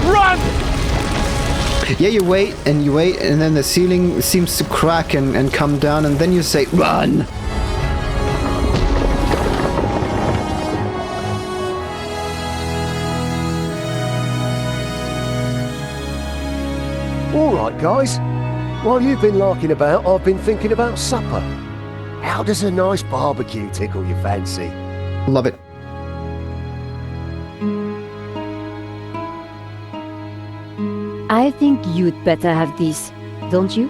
Run! Yeah, you wait, and then the ceiling seems to crack and come down, and then you say, run! Alright, guys. While you've been larking about, I've been thinking about supper. How does a nice barbecue tickle your fancy? Love it. I think you'd better have this, don't you?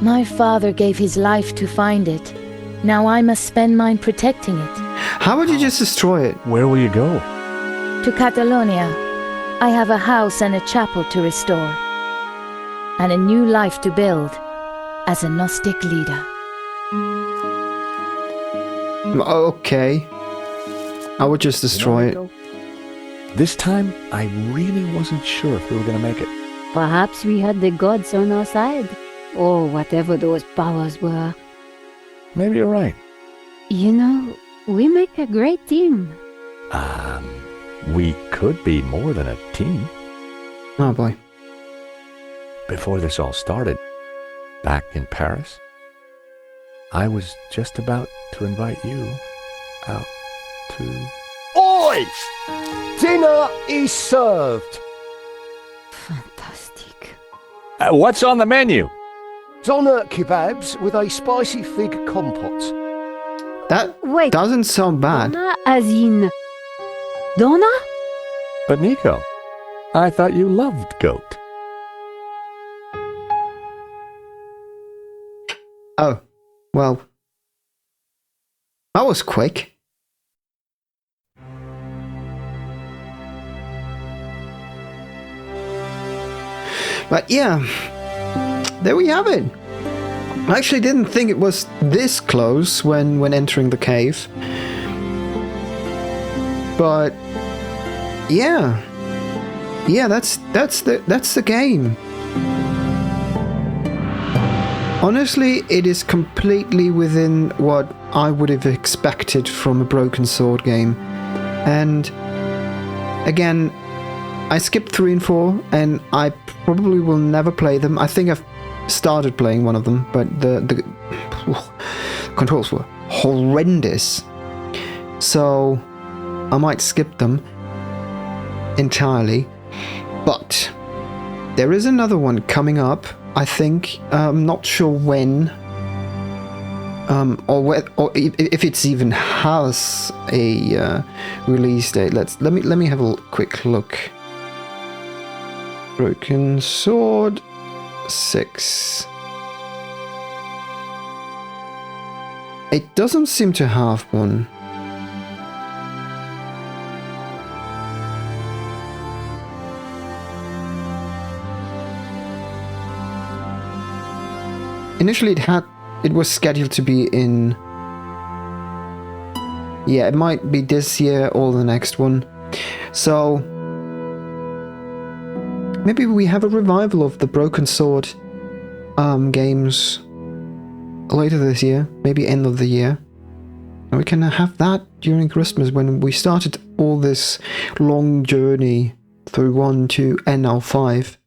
My father gave his life to find it. Now I must spend mine protecting it. How would you just destroy it? Where will you go? To Catalonia. I have a house and a chapel to restore. And a new life to build as a Gnostic leader. Okay. I would just destroy it. This time, I really wasn't sure if we were going to make it. Perhaps we had the gods on our side, or whatever those powers were. Maybe you're right. You know, we make a great team. We could be more than a team. Oh boy. Before this all started, back in Paris, I was just about to invite you out to... Oi! Dinner is served. Fantastic. What's on the menu? Doner kebabs with a spicy fig compote. That Wait, doesn't sound bad. Donna as in... Donna? But Nico, I thought you loved goat. Oh, well. That was quick. But yeah, there we have it. I actually didn't think it was this close when entering the cave. But yeah, that's the game. Honestly, it is completely within what I would have expected from a Broken Sword game. And again, I skipped 3 and 4, and I probably will never play them. I think I've started playing one of them, but the controls were horrendous. So I might skip them entirely. But there is another one coming up, I think. I'm not sure when. Or if it's even has a release date. Let me have a quick look. Broken Sword 6. It doesn't seem to have one. Initially it was scheduled to be in... Yeah, it might be this year or the next one. So maybe we have a revival of the Broken Sword games later this year, maybe end of the year. And we can have that during Christmas when we started all this long journey through 1, 2, and now 5.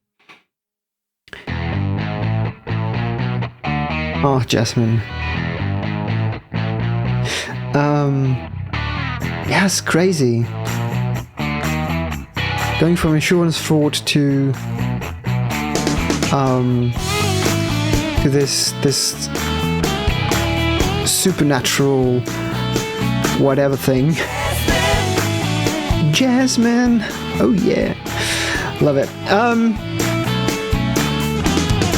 Oh, Jasmine. Yeah, it's crazy. Going from insurance fraud to this supernatural whatever thing. Jasmine. Oh yeah. Love it.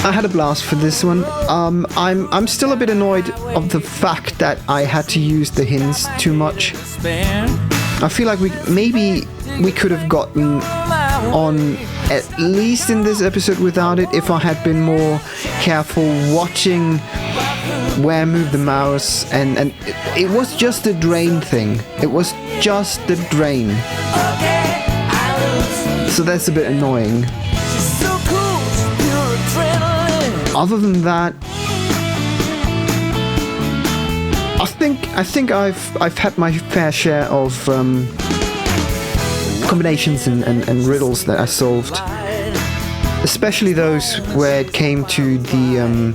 I had a blast for this one. I'm still a bit annoyed of the fact that I had to use the hints too much. I feel like maybe we could have gotten on at least in this episode without it if I had been more careful watching where I moved the mouse, and it was just the drain thing. It was just the drain. So that's a bit annoying. Other than that, I think I've had my fair share of combinations and riddles that I solved, especially those where it came to the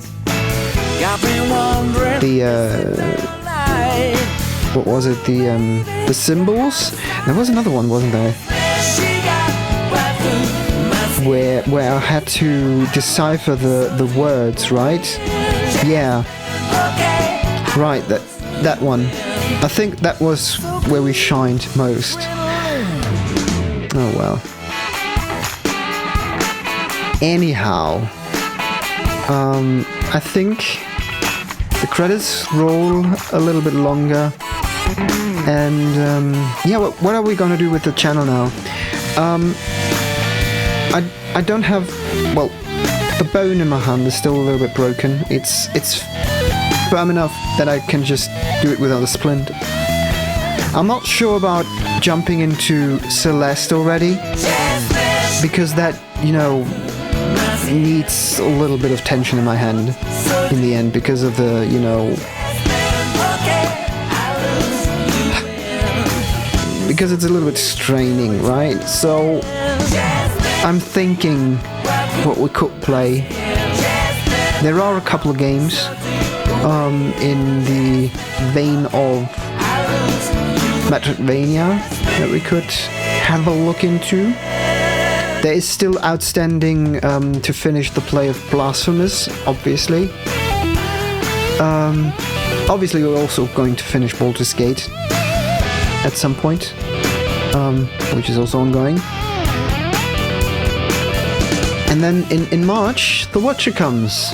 what was it, the symbols. There was another one, wasn't there, where I had to decipher the words, right? Yeah, right, that one. I think that was where we shined most. Oh well. Anyhow, I think the credits roll a little bit longer, and yeah, what are we gonna do with the channel now? I don't have, well, the bone in my hand is still a little bit broken. It's firm enough that I can just do it without a splint. I'm not sure about jumping into Celeste already, because that, you know, needs a little bit of tension in my hand in the end because of the, you know, because it's a little bit straining, right? So I'm thinking what we could play. There are a couple of games in the vein of Metroidvania that we could have a look into. There is still outstanding to finish the play of Blasphemous, obviously. Obviously we're also going to finish Baldur's Gate at some point, which is also ongoing. And then in March, The Watcher comes.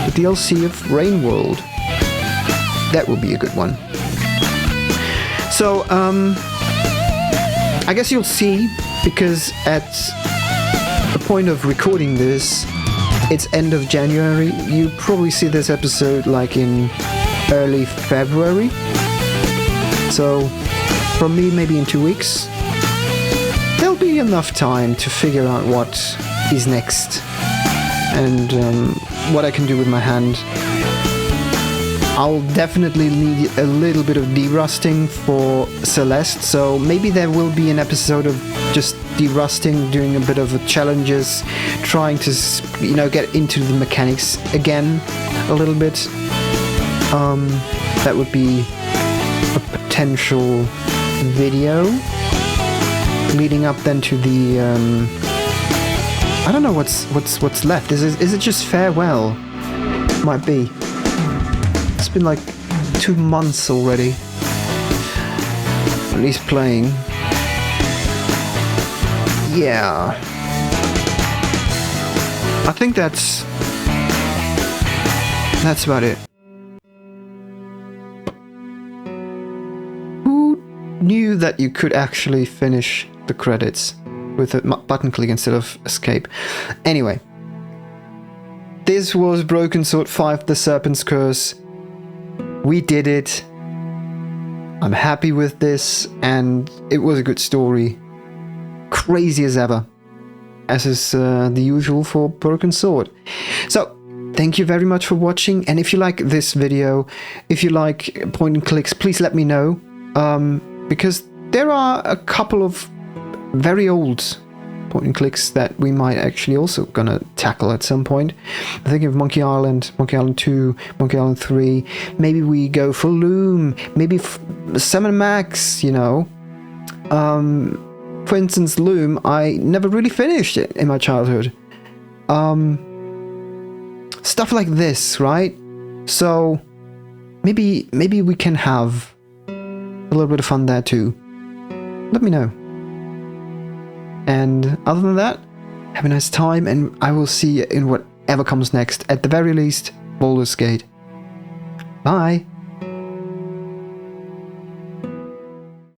The DLC of Rain World. That will be a good one. So, I guess you'll see, because at point of recording this, it's end of January. You probably see this episode like in early February. So, from me, maybe in 2 weeks, there'll be enough time to figure out what is next and what I can do with my hand. I'll definitely need a little bit of derusting for Celeste, so maybe there will be an episode of just derusting, doing a bit of challenges, trying to, get into the mechanics again a little bit. That would be a potential video leading up then to the I don't know what's left. Is it just farewell? Might be. It's been like 2 months already. At least playing. Yeah. I think that's about it. Who knew that you could actually finish the credits with a button click instead of escape? Anyway. This was Broken Sword 5: The Serpent's Curse. We did it. I'm happy with this, and it was a good story. Crazy as ever, as is the usual for Broken Sword. So, thank you very much for watching, and if you like this video, if you like point and clicks, please let me know, because there are a couple of very old point and clicks that we might actually also gonna tackle at some point. I'm thinking of Monkey Island 2, Monkey Island 3, maybe we go for Loom, maybe Sam & Max, for instance, Loom, I never really finished it in my childhood. Stuff like this, right? So, maybe we can have a little bit of fun there too. Let me know. And other than that, have a nice time, and I will see you in whatever comes next. At the very least, Baldur's Gate. Bye!